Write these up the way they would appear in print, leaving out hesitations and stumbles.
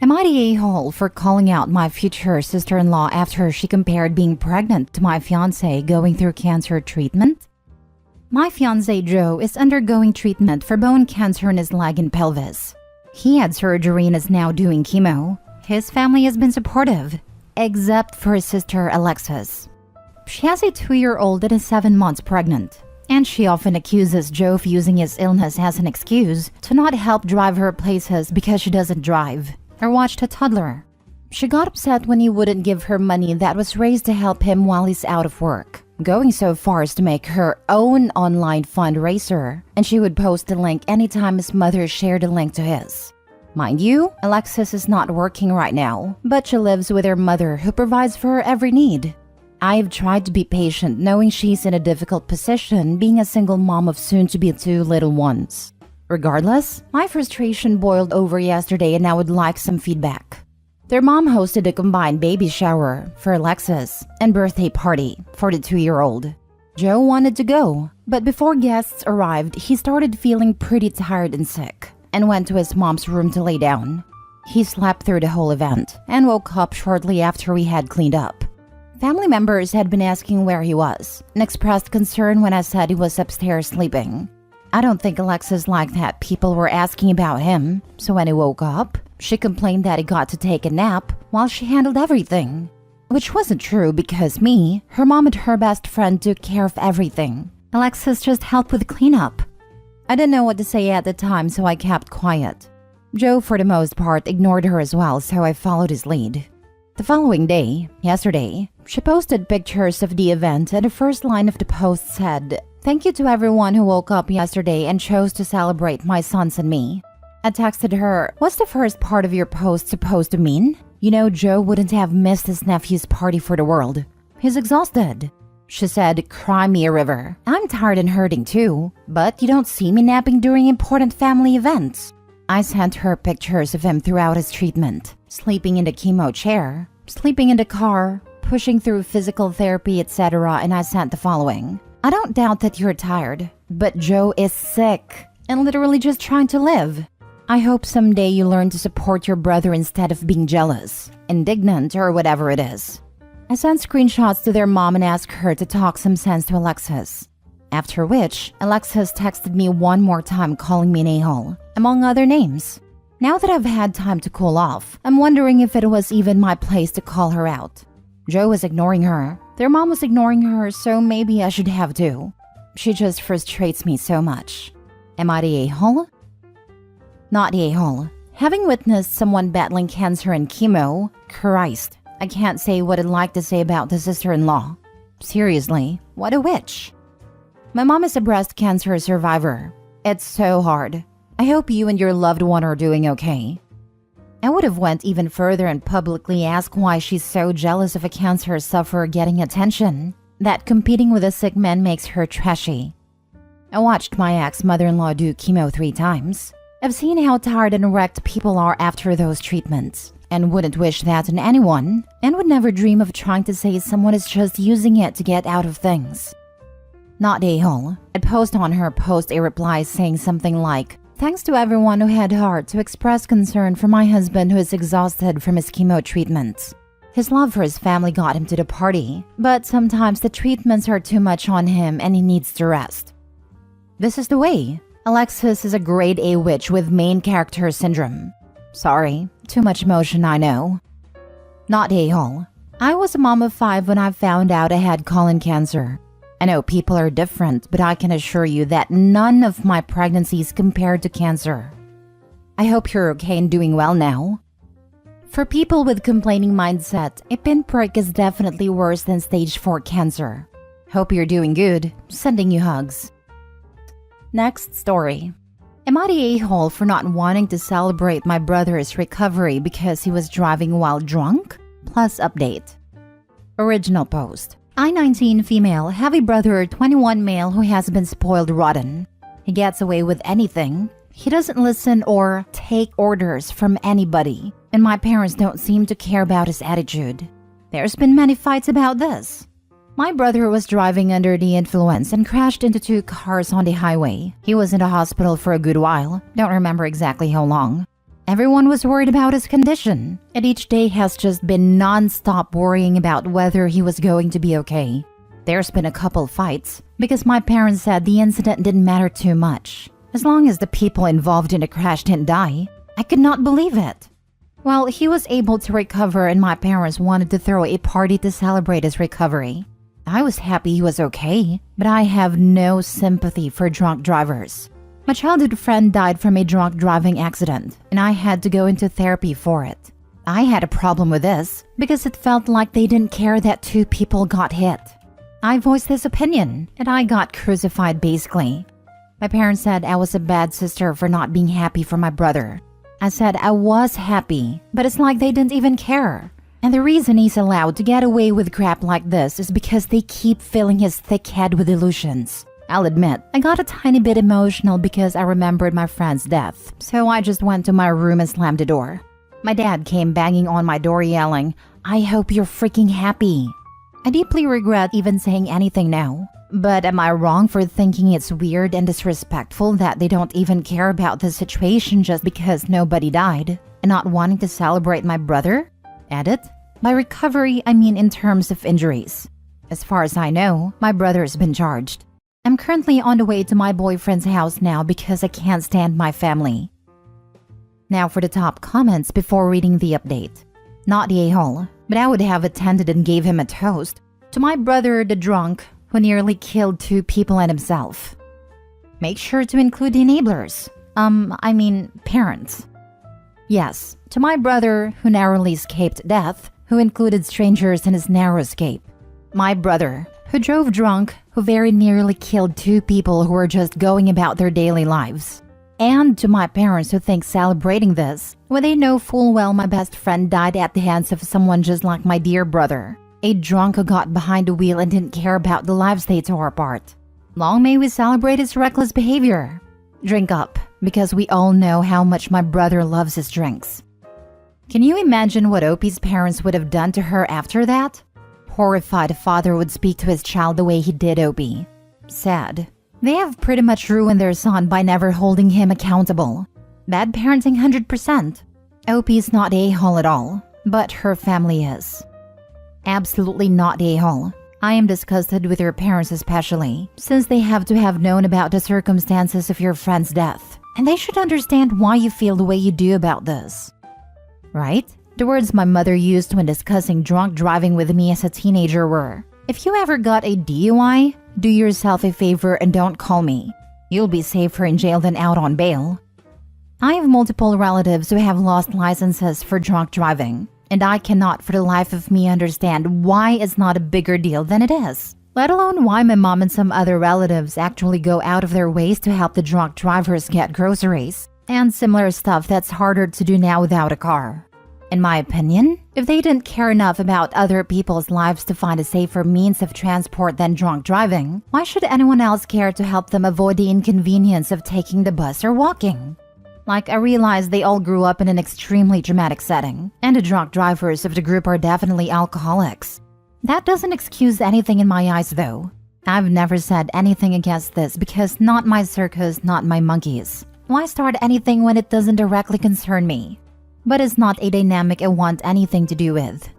Am I the a-hole for calling out my future sister-in-law after she compared being pregnant to my fiancé going through cancer treatment? My fiancé Joe is undergoing treatment for bone cancer in his leg and pelvis. He had surgery and is now doing chemo. His family has been supportive, except for his sister Alexis. She has a 2-year-old and is 7 months pregnant, and she often accuses Joe of using his illness as an excuse to not help drive her places because she doesn't drive or watched a toddler. She got upset when he wouldn't give her money that was raised to help him while he's out of work, going so far as to make her own online fundraiser, and she would post the link anytime his mother shared a link to his. Mind you, Alexis is not working right now, but she lives with her mother who provides for her every need. I've tried to be patient knowing she's in a difficult position being a single mom of soon-to-be 2 little ones. Regardless, my frustration boiled over yesterday and I would like some feedback. Their mom hosted a combined baby shower for Alexis and birthday party for the 2-year-old. Joe wanted to go, but before guests arrived, he started feeling pretty tired and sick and went to his mom's room to lay down. He slept through the whole event and woke up shortly after we had cleaned up. Family members had been asking where he was and expressed concern when I said he was upstairs sleeping. I don't think Alexis liked that people were asking about him, so when he woke up, she complained that he got to take a nap while she handled everything. Which wasn't true because her mom and her best friend took care of everything. Alexis just helped with cleanup. I didn't know what to say at the time, so I kept quiet. Joe, for the most part, ignored her as well, so I followed his lead. The following day, yesterday, she posted pictures of the event and the first line of the post said, "Thank you to everyone who woke up yesterday and chose to celebrate my sons and me." I texted her, "What's the first part of your post supposed to mean? You know, Joe wouldn't have missed his nephew's party for the world. He's exhausted." She said, "Cry me a river. I'm tired and hurting too, but you don't see me napping during important family events." I sent her pictures of him throughout his treatment, sleeping in the chemo chair, sleeping in the car, pushing through physical therapy, etc., and I sent the following. "I don't doubt that you're tired, but Joe is sick and literally just trying to live. I hope someday you learn to support your brother instead of being jealous, indignant, or whatever it is." I sent screenshots to their mom and asked her to talk some sense to Alexis. After which, Alexis texted me one more time calling me an a-hole, among other names. Now that I've had time to cool off, I'm wondering if it was even my place to call her out. Joe was ignoring her. Their mom was ignoring her, so maybe I should have too. She just frustrates me so much. Am I the a-hole? Not the a-hole. Having witnessed someone battling cancer and chemo, Christ, I can't say what I'd like to say about the sister-in-law. Seriously, what a witch. My mom is a breast cancer survivor. It's so hard. I hope you and your loved one are doing okay. I would have went even further and publicly asked why she's so jealous of a cancer sufferer getting attention, that competing with a sick man makes her trashy. I watched my ex-mother-in-law do chemo 3 times. I've seen how tired and wrecked people are after those treatments, and wouldn't wish that on anyone, and would never dream of trying to say someone is just using it to get out of things. Not a-hole. I'd post on her post a reply saying something like, "Thanks to everyone who had heart to express concern for my husband who is exhausted from his chemo treatments. His love for his family got him to the party, but sometimes the treatments are too much on him and he needs to rest." This is the way. Alexis is a grade A witch with main character syndrome. Sorry, too much emotion, I know. Not a-hole. I was a mom of 5 when I found out I had colon cancer. I know people are different, but I can assure you that none of my pregnancies compared to cancer. I hope you're okay and doing well now. For people with complaining mindset, a pinprick is definitely worse than stage 4 cancer. Hope you're doing good. Sending you hugs. Next story. Am I the a-hole for not wanting to celebrate my brother's recovery because he was driving while drunk? Plus update. Original post. I-19 female, heavy brother, 21 male who has been spoiled rotten. He gets away with anything. He doesn't listen or take orders from anybody, and my parents don't seem to care about his attitude. There's been many fights about this. My brother was driving under the influence and crashed into 2 cars on the highway. He was in the hospital for a good while, don't remember exactly how long. Everyone was worried about his condition, and each day has just been non-stop worrying about whether he was going to be okay. There's been a couple fights because my parents said the incident didn't matter too much. As long as the people involved in the crash didn't die, I could not believe it. Well, he was able to recover and my parents wanted to throw a party to celebrate his recovery. I was happy he was okay, but I have no sympathy for drunk drivers. My childhood friend died from a drunk driving accident, and I had to go into therapy for it. I had a problem with this because it felt like they didn't care that 2 people got hit. I voiced this opinion, and I got crucified basically. My parents said I was a bad sister for not being happy for my brother. I said I was happy, but it's like they didn't even care. And the reason he's allowed to get away with crap like this is because they keep filling his thick head with illusions. I'll admit, I got a tiny bit emotional because I remembered my friend's death, so I just went to my room and slammed the door. My dad came banging on my door yelling, "I hope you're freaking happy." I deeply regret even saying anything now. But am I wrong for thinking it's weird and disrespectful that they don't even care about the situation just because nobody died, and not wanting to celebrate my brother? Edit. By recovery, I mean in terms of injuries. As far as I know, my brother's been charged. I'm currently on the way to my boyfriend's house now because I can't stand my family. Now for the top comments before reading the update. Not the a-hole, but I would have attended and gave him a toast. To my brother, the drunk, who nearly killed 2 people and himself. Make sure to include the enablers. Parents. Yes, to my brother, who narrowly escaped death, who included strangers in his narrow escape. My brother, who drove drunk, who very nearly killed 2 people who were just going about their daily lives. And to my parents who think celebrating this, when they know full well my best friend died at the hands of someone just like my dear brother. A drunk who got behind the wheel and didn't care about the lives they tore apart. Long may we celebrate his reckless behavior. Drink up, because we all know how much my brother loves his drinks. Can you imagine what Opie's parents would have done to her after that? Horrified father would speak to his child the way he did Opie. Sad. They have pretty much ruined their son by never holding him accountable. Bad parenting 100%. Opie's not a-hole at all, but her family is. Absolutely not a-hole. I am disgusted with your parents especially, since they have to have known about the circumstances of your friend's death, and they should understand why you feel the way you do about this. Right? The words my mother used when discussing drunk driving with me as a teenager were, "If you ever got a DUI, do yourself a favor and don't call me. You'll be safer in jail than out on bail." I have multiple relatives who have lost licenses for drunk driving, and I cannot for the life of me understand why it's not a bigger deal than it is. Let alone why my mom and some other relatives actually go out of their ways to help the drunk drivers get groceries and similar stuff that's harder to do now without a car. In my opinion, if they didn't care enough about other people's lives to find a safer means of transport than drunk driving, why should anyone else care to help them avoid the inconvenience of taking the bus or walking? Like, I realize they all grew up in an extremely dramatic setting, and the drunk drivers of the group are definitely alcoholics. That doesn't excuse anything in my eyes though. I've never said anything against this because not my circus, not my monkeys. Why start anything when it doesn't directly concern me? But it's not a dynamic I want anything to do with.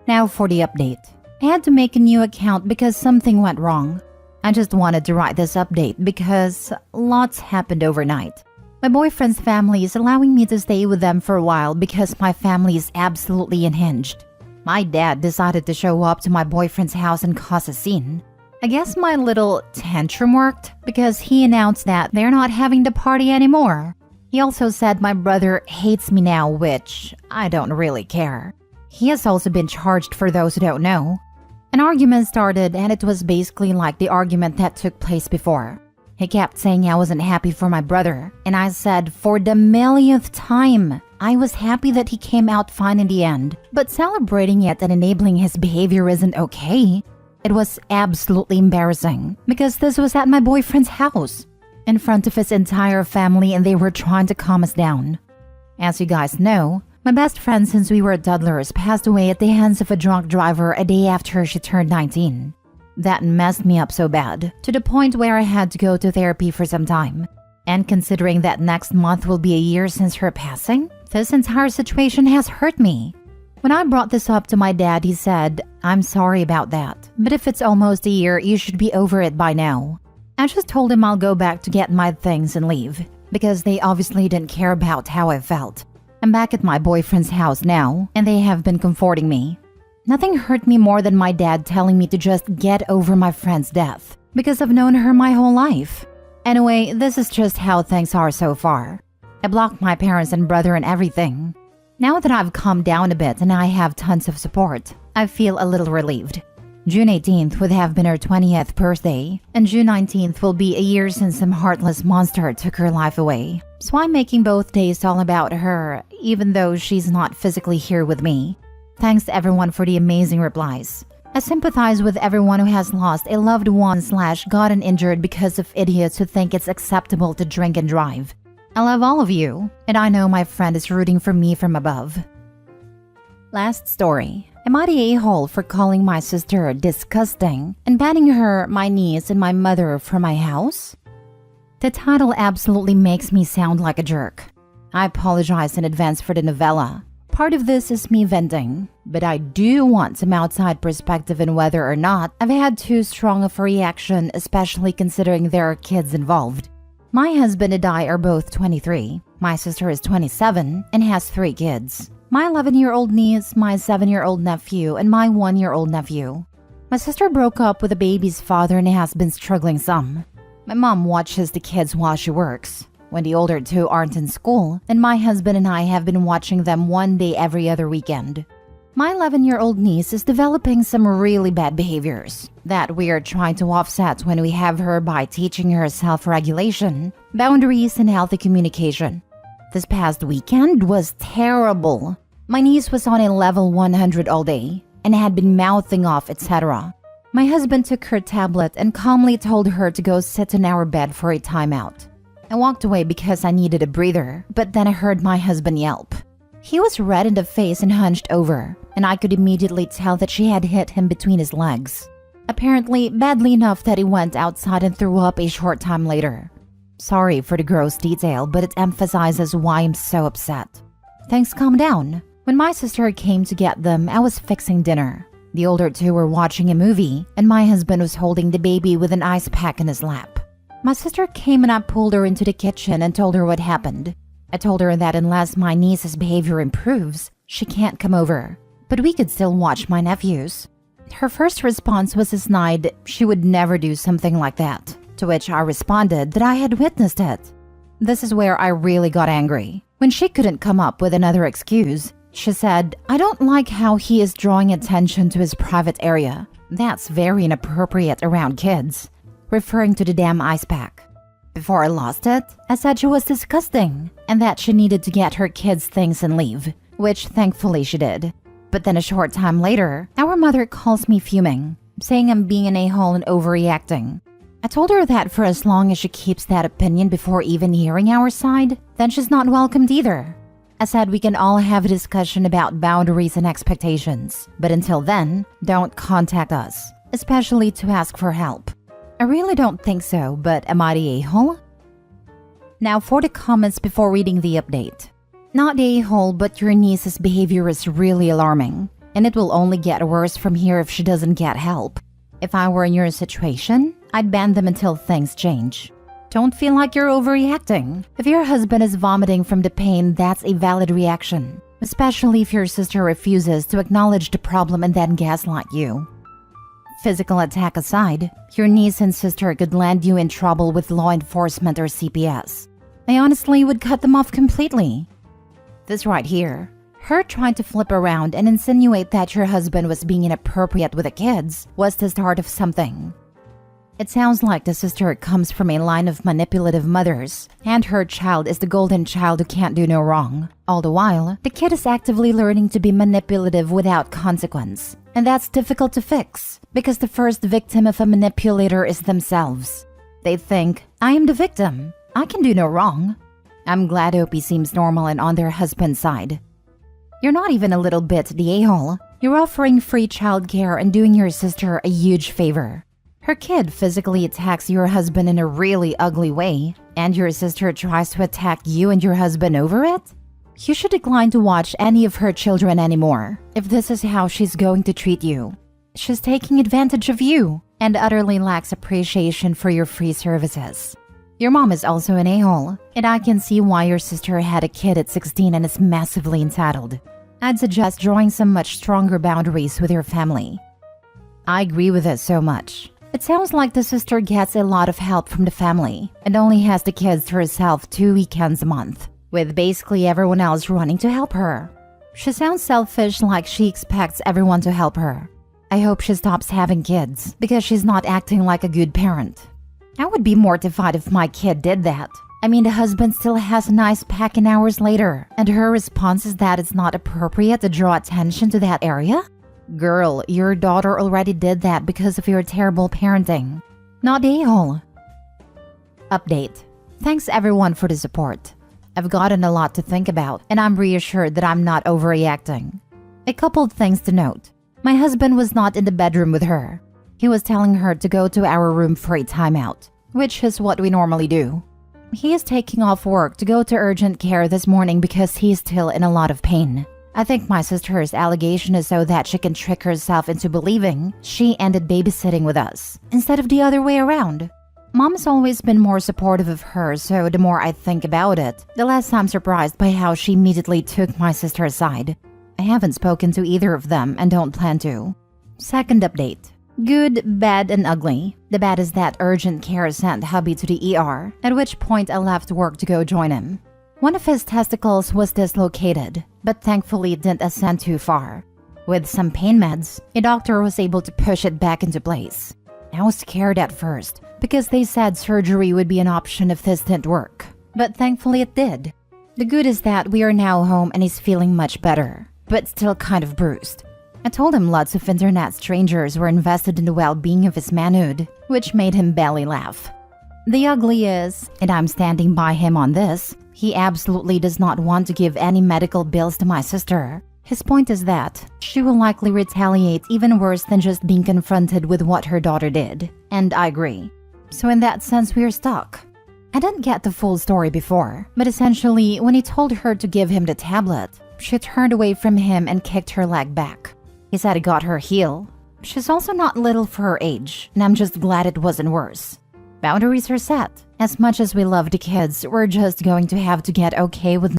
Now for the update. I had to make a new account because something went wrong. I just wanted to write this update because lots happened overnight. My boyfriend's family is allowing me to stay with them for a while because my family is absolutely unhinged. My dad decided to show up to my boyfriend's house and cause a scene. I guess my little tantrum worked because he announced that they're not having the party anymore. He also said my brother hates me now, which I don't really care. He has also been charged, for those who don't know. An argument started and it was basically like the argument that took place before. He kept saying I wasn't happy for my brother, and I said for the millionth time, I was happy that he came out fine in the end, but celebrating it and enabling his behavior isn't okay. It was absolutely embarrassing because this was at my boyfriend's house, in front of his entire family, and they were trying to calm us down. As you guys know, my best friend since we were toddlers passed away at the hands of a drunk driver a day after she turned 19. That messed me up so bad, to the point where I had to go to therapy for some time. And considering that next month will be a year since her passing, this entire situation has hurt me. When I brought this up to my dad, he said, "I'm sorry about that, but if it's almost a year, you should be over it by now." I just told him I'll go back to get my things and leave, because they obviously didn't care about how I felt. I'm back at my boyfriend's house now, and they have been comforting me. Nothing hurt me more than my dad telling me to just get over my friend's death, because I've known her my whole life. Anyway, this is just how things are so far. I blocked my parents and brother and everything. Now that I've calmed down a bit and I have tons of support, I feel a little relieved. June 18th would have been her 20th birthday, and June 19th will be a year since some heartless monster took her life away. So I'm making both days all about her, even though she's not physically here with me. Thanks to everyone for the amazing replies. I sympathize with everyone who has lost a loved one / gotten injured because of idiots who think it's acceptable to drink and drive. I love all of you, and I know my friend is rooting for me from above. Last story. Am I the a-hole for calling my sister disgusting and banning her, my niece, and my mother from my house? The title absolutely makes me sound like a jerk. I apologize in advance for the novella. Part of this is me venting, but I do want some outside perspective in whether or not I've had too strong of a reaction, especially considering there are kids involved. My husband and I are both 23. My sister is 27 and has 3 kids. My 11-year-old niece, my 7-year-old nephew, and my 1-year-old nephew. My sister broke up with the baby's father and has been struggling some. My mom watches the kids while she works, when the older 2 aren't in school, and my husband and I have been watching them one day every other weekend. My 11-year-old niece is developing some really bad behaviors that we are trying to offset when we have her by teaching her self-regulation, boundaries, and healthy communication. This past weekend was terrible. My niece was on a level 100 all day and had been mouthing off, etc. My husband took her tablet and calmly told her to go sit in our bed for a timeout. I walked away because I needed a breather, but then I heard my husband yelp. He was red in the face and hunched over, and I could immediately tell that she had hit him between his legs. Apparently, badly enough that he went outside and threw up a short time later. Sorry for the gross detail, but it emphasizes why I'm so upset. Things calmed down. When my sister came to get them, I was fixing dinner. The older 2 were watching a movie, and my husband was holding the baby with an ice pack in his lap. My sister came and I pulled her into the kitchen and told her what happened. I told her that unless my niece's behavior improves, she can't come over, but we could still watch my nephews. Her first response was a snide, she would never do something like that. To which I responded that I had witnessed it. This is where I really got angry. When she couldn't come up with another excuse, she said, "I don't like how he is drawing attention to his private area. That's very inappropriate around kids," referring to the damn ice pack. Before I lost it, I said she was disgusting and that she needed to get her kids' things and leave, which thankfully she did. But then a short time later, our mother calls me fuming, saying I'm being an a-hole and overreacting. I told her that for as long as she keeps that opinion before even hearing our side, then she's not welcomed either. I said we can all have a discussion about boundaries and expectations, but until then, don't contact us, especially to ask for help. I really don't think so, but am I the a-hole? Now for the comments before reading the update. Not the a-hole, but your niece's behavior is really alarming, and it will only get worse from here if she doesn't get help. If I were in your situation, I'd ban them until things change. Don't feel like you're overreacting. If your husband is vomiting from the pain, that's a valid reaction, especially if your sister refuses to acknowledge the problem and then gaslight you. Physical attack aside, your niece and sister could land you in trouble with law enforcement or CPS. I honestly would cut them off completely. This right here, her trying to flip around and insinuate that your husband was being inappropriate with the kids, was the start of something. It sounds like the sister comes from a line of manipulative mothers, and her child is the golden child who can't do no wrong. All the while, the kid is actively learning to be manipulative without consequence. And that's difficult to fix, because the first victim of a manipulator is themselves. They think, I am the victim. I can do no wrong. I'm glad Opie seems normal and on their husband's side. You're not even a little bit the a-hole. You're offering free childcare and doing your sister a huge favor. Her kid physically attacks your husband in a really ugly way, and your sister tries to attack you and your husband over it? You should decline to watch any of her children anymore if this is how she's going to treat you. She's taking advantage of you and utterly lacks appreciation for your free services. Your mom is also an a-hole, and I can see why your sister had a kid at 16 and is massively entitled. I'd suggest drawing some much stronger boundaries with your family. I agree with this so much. It sounds like the sister gets a lot of help from the family and only has the kids to herself 2 weekends a month, with basically everyone else running to help her. She sounds selfish, like she expects everyone to help her. I hope she stops having kids because she's not acting like a good parent. I would be mortified if my kid did that. I mean, the husband still has a nice pack-in hours later, and her response is that it's not appropriate to draw attention to that area? Girl, your daughter already did that because of your terrible parenting. Not a-hole. Update. Thanks everyone for the support. I've gotten a lot to think about, and I'm reassured that I'm not overreacting. A couple of things to note. My husband was not in the bedroom with her. He was telling her to go to our room for a timeout, which is what we normally do. He is taking off work to go to urgent care this morning because he is still in a lot of pain. I think my sister's allegation is so that she can trick herself into believing she ended babysitting with us, instead of the other way around. Mom's always been more supportive of her, so the more I think about it, the less I'm surprised by how she immediately took my sister aside. I haven't spoken to either of them and don't plan to. Second update. Good, bad, and ugly. The bad is that urgent care sent hubby to the ER, at which point I left work to go join him. One of his testicles was dislocated, but thankfully it didn't ascend too far. With some pain meds, a doctor was able to push it back into place. I was scared at first, because they said surgery would be an option if this didn't work. But thankfully it did. The good is that we are now home and he's feeling much better, but still kind of bruised. I told him lots of internet strangers were invested in the well-being of his manhood, which made him belly laugh. The ugly is, and I'm standing by him on this, he absolutely does not want to give any medical bills to my sister. His point is that she will likely retaliate even worse than just being confronted with what her daughter did, and I agree. So in that sense, we're stuck. I didn't get the full story before, but essentially, when he told her to give him the tablet, she turned away from him and kicked her leg back. He said it got her heel. She's also not little for her age, and I'm just glad it wasn't worse. Boundaries are set. As much as we love the kids, we're just going to have to get okay with